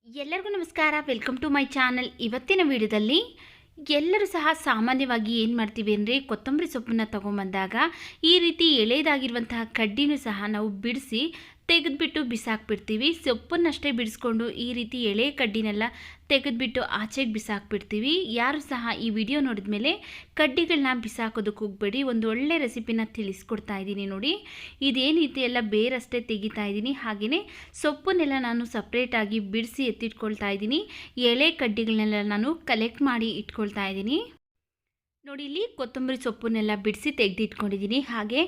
ಎಲ್ಲರಿಗೂ ನಮಸ್ಕಾರ. Welcome to my channel. ಇವತ್ತಿನ ವಿಡಿಯೋದಲ್ಲಿ ಎಲ್ಲರೂ ಸಹ ಸಾಮಾನ್ಯವಾಗಿ ಏನು ಮಾಡ್ತೀವಿ ಅಂದರೆ ಕೊತ್ತಂಬರಿ ಸೊಪ್ಪನ್ನು ತೊಗೊಂಬಂದಾಗ ಈ ರೀತಿ ಎಳೆದಾಗಿರುವಂತಹ ಕಡ್ಡಿನೂ ಸಹ ನಾವು ಬಿಡಿಸಿ ತೆಗೆದುಬಿಟ್ಟು ಬಿಸಾಕ್ಬಿಡ್ತೀವಿ. ಸೊಪ್ಪನ್ನಷ್ಟೇ ಬಿಡಿಸ್ಕೊಂಡು ಈ ರೀತಿ ಎಳೆ ಕಡ್ಡಿನೆಲ್ಲ ತೆಗೆದುಬಿಟ್ಟು ಆಚೆಗೆ ಬಿಸಾಕ್ಬಿಡ್ತೀವಿ. ಯಾರು ಸಹ ಈ ವಿಡಿಯೋ ನೋಡಿದ ಮೇಲೆ ಕಡ್ಡಿಗಳನ್ನ ಬಿಸಾಕೋದಕ್ಕೆ ಹೋಗಬೇಡಿ. ಒಂದು ಒಳ್ಳೆ ರೆಸಿಪಿನ ತಿಳಿಸ್ಕೊಡ್ತಾ ಇದ್ದೀನಿ ನೋಡಿ. ಇದೇನು ರೀತಿ ಎಲ್ಲ ಬೇರಷ್ಟೇ ತೆಗಿತಾ ಇದ್ದೀನಿ. ಹಾಗೆಯೇ ಸೊಪ್ಪನ್ನೆಲ್ಲ ನಾನು ಸಪ್ರೇಟಾಗಿ ಬಿಡಿಸಿ ಎತ್ತಿಟ್ಕೊಳ್ತಾ ಇದ್ದೀನಿ. ಎಳೆ ಕಡ್ಡಿಗಳನ್ನೆಲ್ಲ ನಾನು ಕಲೆಕ್ಟ್ ಮಾಡಿ ಇಟ್ಕೊಳ್ತಾ ಇದ್ದೀನಿ. ನೋಡಿ, ಇಲ್ಲಿ ಕೊತ್ತಂಬರಿ ಸೊಪ್ಪನ್ನೆಲ್ಲ ಬಿಡಿಸಿ ತೆಗೆದಿಟ್ಕೊಂಡಿದ್ದೀನಿ. ಹಾಗೆ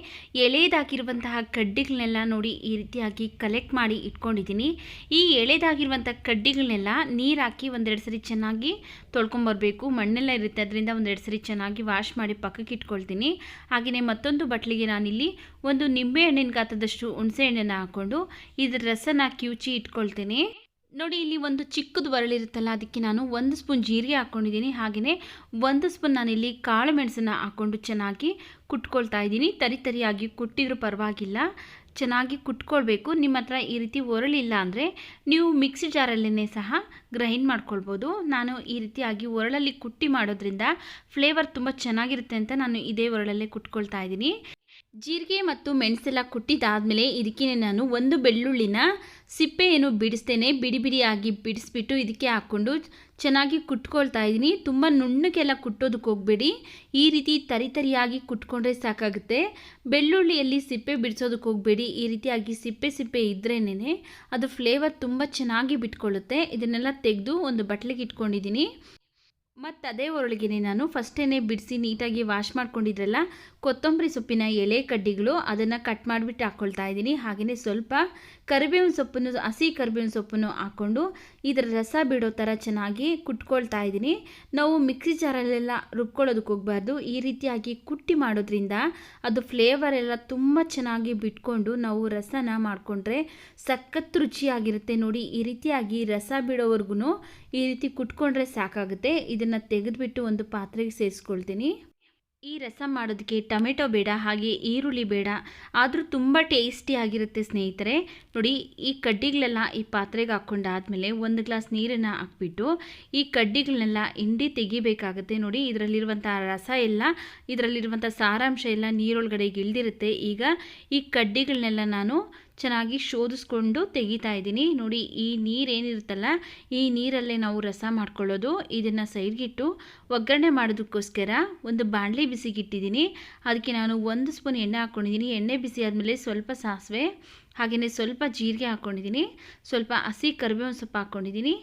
ಎಳೆದಾಗಿರುವಂತಹ ಕಡ್ಡಿಗಳನ್ನೆಲ್ಲ ನೋಡಿ ಈ ರೀತಿಯಾಗಿ ಕಲೆಕ್ಟ್ ಮಾಡಿ ಇಟ್ಕೊಂಡಿದ್ದೀನಿ. ಈ ಎಳೆದಾಗಿರುವಂಥ ಕಡ್ಡಿಗಳನ್ನೆಲ್ಲ ನೀರು ಹಾಕಿ ಒಂದೆರಡು ಸರಿ ಚೆನ್ನಾಗಿ ತೊಳ್ಕೊಂಬರ್ಬೇಕು. ಮಣ್ಣೆಲ್ಲ ಇರುತ್ತೆ, ಅದರಿಂದ ಒಂದೆರಡು ಸರಿ ಚೆನ್ನಾಗಿ ವಾಶ್ ಮಾಡಿ ಪಕ್ಕಕ್ಕೆ ಇಟ್ಕೊಳ್ತೀನಿ. ಹಾಗೆಯೇ ಮತ್ತೊಂದು ಬಟ್ಲಿಗೆ ನಾನಿಲ್ಲಿ ಒಂದು ನಿಂಬೆ ಹಣ್ಣಿನ ಗಾತ್ರದಷ್ಟು ಹುಣಸೆ ಹಣ್ಣನ್ನು ಹಾಕ್ಕೊಂಡು ಇದ್ರ ರಸನ ಕಿವುಚಿ ಇಟ್ಕೊಳ್ತೀನಿ. ನೋಡಿ, ಇಲ್ಲಿ ಒಂದು ಚಿಕ್ಕದು ಒರಳಿರುತ್ತಲ್ಲ, ಅದಕ್ಕೆ ನಾನು 1 ಸ್ಪೂನ್ ಜೀರಿಗೆ ಹಾಕ್ಕೊಂಡಿದ್ದೀನಿ. ಹಾಗೆಯೇ 1 ಸ್ಪೂನ್ ನಾನಿಲ್ಲಿ ಕಾಳು ಮೆಣಸನ್ನು ಹಾಕ್ಕೊಂಡು ಚೆನ್ನಾಗಿ ಕುಟ್ಕೊಳ್ತಾ ಇದ್ದೀನಿ. ತರಿಯಾಗಿ ಕುಟ್ಟಿದ್ರೂ ಪರವಾಗಿಲ್ಲ, ಚೆನ್ನಾಗಿ ಕುಟ್ಕೊಳ್ಬೇಕು. ನಿಮ್ಮ ಹತ್ರ ಈ ರೀತಿ ಒರಳಿಲ್ಲ ಅಂದರೆ ನೀವು ಮಿಕ್ಸಿ ಜಾರಲ್ಲೇ ಸಹ ಗ್ರೈಂಡ್ ಮಾಡ್ಕೊಳ್ಬೋದು. ನಾನು ಈ ರೀತಿಯಾಗಿ ಒರಳಲ್ಲಿ ಕುಟ್ಟಿ ಮಾಡೋದ್ರಿಂದ ಫ್ಲೇವರ್ ತುಂಬ ಚೆನ್ನಾಗಿರುತ್ತೆ ಅಂತ ನಾನು ಇದೇ ಒರಳಲ್ಲೇ ಕುಟ್ಕೊಳ್ತಾ ಇದ್ದೀನಿ. ಜೀರಿಗೆ ಮತ್ತು ಮೆಣಸೆಲ್ಲ ಕುಟ್ಟಿದಾದಮೇಲೆ ಇದಕ್ಕೆ ನಾನು ಒಂದು ಬೆಳ್ಳುಳ್ಳಿನ ಸಿಪ್ಪೆ ಏನು ಬಿಡಿಸ್ತೇನೆ, ಬಿಡಿ ಬಿಡಿಯಾಗಿ ಬಿಡಿಸ್ಬಿಟ್ಟು ಇದಕ್ಕೆ ಹಾಕ್ಕೊಂಡು ಚೆನ್ನಾಗಿ ಕುಟ್ಕೊಳ್ತಾ ಇದ್ದೀನಿ. ತುಂಬ ನುಣ್ಣಕ್ಕೆಲ್ಲ ಕುಟ್ಟೋದಕ್ಕೆ ಹೋಗಬೇಡಿ, ಈ ರೀತಿ ತರಿಯಾಗಿ ಕುಟ್ಕೊಂಡ್ರೆ ಸಾಕಾಗುತ್ತೆ. ಬೆಳ್ಳುಳ್ಳಿಯಲ್ಲಿ ಸಿಪ್ಪೆ ಬಿಡಿಸೋದಕ್ಕೆ ಹೋಗಬೇಡಿ. ಈ ರೀತಿಯಾಗಿ ಸಿಪ್ಪೆ ಇದ್ರೇನೆ ಅದು ಫ್ಲೇವರ್ ತುಂಬ ಚೆನ್ನಾಗಿ ಬಿಟ್ಕೊಳ್ಳುತ್ತೆ. ಇದನ್ನೆಲ್ಲ ತೆಗೆದು ಒಂದು ಬಟ್ಲಿಗೆ ಇಟ್ಕೊಂಡಿದ್ದೀನಿ. ಮತ್ತು ಅದೇ ಒಳಗೆ ನಾನು ಫಸ್ಟೇ ಬಿಡಿಸಿ ನೀಟಾಗಿ ವಾಶ್ ಮಾಡ್ಕೊಂಡಿದ್ರಲ್ಲ ಕೊತ್ತಂಬರಿ ಸೊಪ್ಪಿನ ಎಳೆ ಕಡ್ಡಿಗಳು, ಅದನ್ನು ಕಟ್ ಮಾಡಿಬಿಟ್ಟು ಹಾಕ್ಕೊಳ್ತಾ ಇದ್ದೀನಿ. ಹಾಗೆಯೇ ಸ್ವಲ್ಪ ಕರಿಬೇವಿನ ಸೊಪ್ಪನ್ನು, ಹಸಿ ಕರಿಬೇವಿನ ಸೊಪ್ಪನ್ನು ಹಾಕ್ಕೊಂಡು ಇದರ ರಸ ಬಿಡೋ ಥರ ಚೆನ್ನಾಗಿ ಕುಟ್ಕೊಳ್ತಾ ಇದ್ದೀನಿ. ನಾವು ಮಿಕ್ಸಿ ಜಾರಲ್ಲೆಲ್ಲ ರುಬ್ಕೊಳ್ಳೋದಕ್ಕೆ ಹೋಗಬಾರ್ದು. ಈ ರೀತಿಯಾಗಿ ಕುಟ್ಟಿ ಮಾಡೋದ್ರಿಂದ ಅದು ಫ್ಲೇವರ್ ಎಲ್ಲ ತುಂಬ ಚೆನ್ನಾಗಿ ಬಿಟ್ಕೊಂಡು ನಾವು ರಸನ ಮಾಡಿಕೊಂಡ್ರೆ ಸಖತ್ ರುಚಿಯಾಗಿರುತ್ತೆ. ನೋಡಿ, ಈ ರೀತಿಯಾಗಿ ರಸ ಬಿಡೋವರೆಗೂ ಈ ರೀತಿ ಕುಟ್ಕೊಂಡ್ರೆ ಸಾಕಾಗುತ್ತೆ. ಇದನ್ನು ತೆಗೆದುಬಿಟ್ಟು ಒಂದು ಪಾತ್ರೆಗೆ ಸೇರಿಸ್ಕೊಳ್ತೀನಿ. ಈ ರಸ ಮಾಡೋದಕ್ಕೆ ಟೊಮೆಟೊ ಬೇಡ, ಹಾಗೆ ಈರುಳ್ಳಿ ಬೇಡ, ಆದರೂ ತುಂಬ ಟೇಸ್ಟಿಯಾಗಿರುತ್ತೆ ಸ್ನೇಹಿತರೆ. ನೋಡಿ, ಈ ಕಡ್ಡಿಗಳೆಲ್ಲ ಈ ಪಾತ್ರೆಗೆ ಹಾಕ್ಕೊಂಡಾದ್ಮೇಲೆ 1 ಗ್ಲಾಸ್ ನೀರನ್ನು ಹಾಕ್ಬಿಟ್ಟು ಈ ಕಡ್ಡಿಗಳನ್ನೆಲ್ಲ ಹಿಂಡಿ ತೆಗಿಬೇಕಾಗುತ್ತೆ. ನೋಡಿ, ಇದರಲ್ಲಿರುವಂಥ ರಸ ಎಲ್ಲ, ಇದರಲ್ಲಿರುವಂಥ ಸಾರಾಂಶ ಎಲ್ಲ ನೀರೊಳಗಡೆ ಇಳಿದಿರುತ್ತೆ. ಈಗ ಈ ಕಡ್ಡಿಗಳನ್ನೆಲ್ಲ ನಾನು ಚೆನ್ನಾಗಿ ಶೋಧಿಸ್ಕೊಂಡು ತೆಗಿತಾ ಇದ್ದೀನಿ. ನೋಡಿ, ಈ ನೀರೇನಿರುತ್ತಲ್ಲ, ಈ ನೀರಲ್ಲೇ ನಾವು ರಸ ಮಾಡ್ಕೊಳ್ಳೋದು. ಇದನ್ನು ಸೈಡ್ಗಿಟ್ಟು ಒಗ್ಗರಣೆ ಮಾಡೋದಕ್ಕೋಸ್ಕರ ಒಂದು ಬಾಣಲಿ ಬಿಸಿಗಿಟ್ಟಿದ್ದೀನಿ. ಅದಕ್ಕೆ ನಾನು 1 ಸ್ಪೂನ್ ಎಣ್ಣೆ ಹಾಕ್ಕೊಂಡಿದ್ದೀನಿ. ಎಣ್ಣೆ ಬಿಸಿ ಆದಮೇಲೆ ಸ್ವಲ್ಪ ಸಾಸಿವೆ, ಹಾಗೆಯೇ ಸ್ವಲ್ಪ ಜೀರಿಗೆ ಹಾಕ್ಕೊಂಡಿದ್ದೀನಿ, ಸ್ವಲ್ಪ ಹಸಿ ಕರಿಬೇವಿನ ಸೊಪ್ಪು ಹಾಕ್ಕೊಂಡಿದ್ದೀನಿ.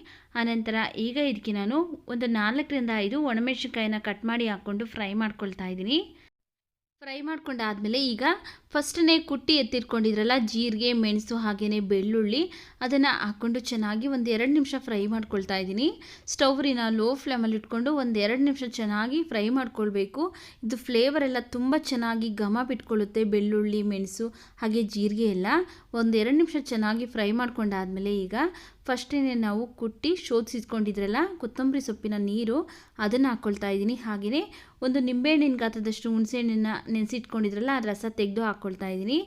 ಆನಂತರ ಈಗ ಇದಕ್ಕೆ ನಾನು ಒಂದು 4 ರಿಂದ 5 ಒಣಮೆಣಸಿನ್ಕಾಯಿನ ಕಟ್ ಮಾಡಿ ಹಾಕ್ಕೊಂಡು ಫ್ರೈ ಮಾಡ್ಕೊಳ್ತಾ ಇದ್ದೀನಿ. ಫ್ರೈ ಮಾಡ್ಕೊಂಡಾದಮೇಲೆ ಈಗ ಫಸ್ಟೇ ಕುಟ್ಟಿ ಎತ್ತಿಟ್ಕೊಂಡಿದ್ರಲ್ಲ ಜೀರಿಗೆ, ಮೆಣಸು ಹಾಗೆಯೇ ಬೆಳ್ಳುಳ್ಳಿ, ಅದನ್ನು ಹಾಕ್ಕೊಂಡು ಚೆನ್ನಾಗಿ ಒಂದು 2 ನಿಮಿಷ ಫ್ರೈ ಮಾಡ್ಕೊಳ್ತಾ ಇದ್ದೀನಿ. ಸ್ಟವ್ರಿನ ಲೋ ಫ್ಲೇಮಲ್ಲಿ ಇಟ್ಕೊಂಡು ಒಂದು 2 ನಿಮಿಷ ಚೆನ್ನಾಗಿ ಫ್ರೈ ಮಾಡ್ಕೊಳ್ಬೇಕು. ಇದು ಫ್ಲೇವರ್ ಎಲ್ಲ ತುಂಬ ಚೆನ್ನಾಗಿ ಘಮ ಬಿಟ್ಕೊಳ್ಳುತ್ತೆ. ಬೆಳ್ಳುಳ್ಳಿ, ಮೆಣಸು ಹಾಗೆ ಜೀರಿಗೆ ಎಲ್ಲ ಒಂದು 2 ನಿಮಿಷ ಚೆನ್ನಾಗಿ ಫ್ರೈ ಮಾಡ್ಕೊಂಡಾದಮೇಲೆ ಈಗ ಫಸ್ಟೇ ನಾವು ಕುಟ್ಟಿ ಶೋಧಿಸಿಟ್ಕೊಂಡಿದ್ರಲ್ಲ ಕೊತ್ತಂಬರಿ ಸೊಪ್ಪಿನ ನೀರು, ಅದನ್ನು ಹಾಕ್ಕೊಳ್ತಾ ಇದ್ದೀನಿ. ಹಾಗೆಯೇ ಒಂದು ನಿಂಬೆಹಣ್ಣಿನ ಗಾತ್ರದಷ್ಟು ಹುಣಸೆ ಹಣ್ಣನ್ನು ನೆನೆಸಿಟ್ಕೊಂಡಿದ್ರಲ್ಲ, ಆ ರಸ ತೆಗೆದು ಹಾಕ್ಕೊಳ್ತಾ ಇದ್ದೀನಿ.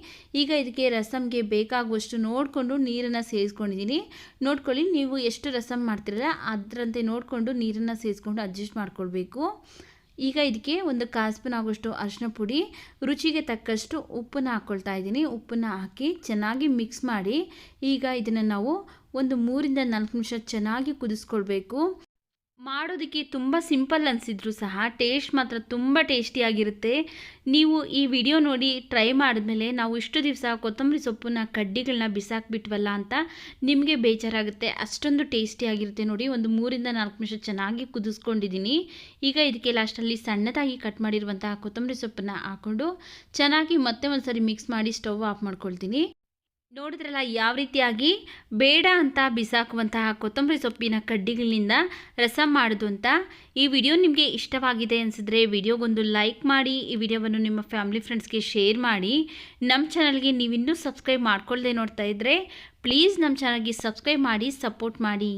ಈಗ ಇದಕ್ಕೆ ರಸಮ್ಗೆ ಬೇಕಾಗುವಷ್ಟು ನೋಡಿಕೊಂಡು ನೀರನ್ನು ಸೇರಿಸ್ಕೊಂಡಿದ್ದೀನಿ. ನೋಡ್ಕೊಳ್ಳಿ, ನೀವು ಎಷ್ಟು ರಸಮ್ ಮಾಡ್ತಿರಲ್ಲ ಅದರಂತೆ ನೋಡಿಕೊಂಡು ನೀರನ್ನು ಸೇರಿಸ್ಕೊಂಡು ಅಡ್ಜಸ್ಟ್ ಮಾಡ್ಕೊಳ್ಬೇಕು. ಈಗ ಇದಕ್ಕೆ ಒಂದು 1/4 ಸ್ಪೂನ್ ಆಗುವಷ್ಟು ಅರಿಶಿನ ಪುಡಿ, ರುಚಿಗೆ ತಕ್ಕಷ್ಟು ಉಪ್ಪನ್ನು ಹಾಕ್ಕೊಳ್ತಾ ಇದ್ದೀನಿ. ಉಪ್ಪನ್ನು ಹಾಕಿ ಚೆನ್ನಾಗಿ ಮಿಕ್ಸ್ ಮಾಡಿ ಈಗ ಇದನ್ನು ನಾವು ಒಂದು 3 ರಿಂದ 4 ನಿಮಿಷ ಚೆನ್ನಾಗಿ ಕುದಿಸ್ಕೊಳ್ಬೇಕು. ಮಾಡೋದಕ್ಕೆ ತುಂಬ ಸಿಂಪಲ್ ಅನಿಸಿದ್ರು ಸಹ ಟೇಸ್ಟ್ ಮಾತ್ರ ತುಂಬ ಟೇಸ್ಟಿಯಾಗಿರುತ್ತೆ. ನೀವು ಈ ವಿಡಿಯೋ ನೋಡಿ ಟ್ರೈ ಮಾಡಿದ್ಮೇಲೆ ನಾವು ಇಷ್ಟು ದಿವಸ ಕೊತ್ತಂಬರಿ ಸೊಪ್ಪನ್ನ ಕಡ್ಡಿಗಳನ್ನ ಬಿಸಾಕ್ಬಿಟ್ವಲ್ಲ ಅಂತ ನಿಮಗೆ ಬೇಜಾರಾಗುತ್ತೆ. ಅಷ್ಟೊಂದು ಟೇಸ್ಟಿಯಾಗಿರುತ್ತೆ. ನೋಡಿ, ಒಂದು 3 ರಿಂದ 4 ನಿಮಿಷ ಚೆನ್ನಾಗಿ ಕುದಿಸ್ಕೊಂಡಿದ್ದೀನಿ. ಈಗ ಇದಕ್ಕೆ ಲಾಸ್ಟಲ್ಲಿ ಸಣ್ಣದಾಗಿ ಕಟ್ ಮಾಡಿರುವಂತಹ ಕೊತ್ತಂಬರಿ ಸೊಪ್ಪನ್ನು ಹಾಕ್ಕೊಂಡು ಚೆನ್ನಾಗಿ ಮತ್ತೆ ಒಂದು ಸರಿ ಮಿಕ್ಸ್ ಮಾಡಿ ಸ್ಟವ್ ಆಫ್ ಮಾಡ್ಕೊಳ್ತೀನಿ. ನೋಡಿದ್ರಲ್ಲ ಯಾವ ರೀತಿಯಾಗಿ ಬೇಡ ಅಂತ ಬಿಸಾಕುವಂತಹ ಕೊತ್ತಂಬರಿ ಸೊಪ್ಪಿನ ಕಡ್ಡಿಗಳಿಂದ ರಸ ಮಾಡೋದು ಅಂತ. ಈ ವಿಡಿಯೋ ನಿಮಗೆ ಇಷ್ಟವಾಗಿದೆ ಅನಿಸಿದ್ರೆ ವಿಡಿಯೋಗೊಂದು ಲೈಕ್ ಮಾಡಿ, ಈ ವಿಡಿಯೋವನ್ನು ನಿಮ್ಮ ಫ್ಯಾಮಿಲಿ ಫ್ರೆಂಡ್ಸ್ಗೆ ಶೇರ್ ಮಾಡಿ. ನಮ್ಮ ಚಾನಲ್ಗೆ ನೀವಿನ್ನೂ ಸಬ್ಸ್ಕ್ರೈಬ್ ಮಾಡ್ಕೊಳ್ಳದೆ ನೋಡ್ತಾ ಇದ್ದರೆ ಪ್ಲೀಸ್ ನಮ್ಮ ಚಾನಲ್ಗೆ ಸಬ್ಸ್ಕ್ರೈಬ್ ಮಾಡಿ, ಸಪೋರ್ಟ್ ಮಾಡಿ.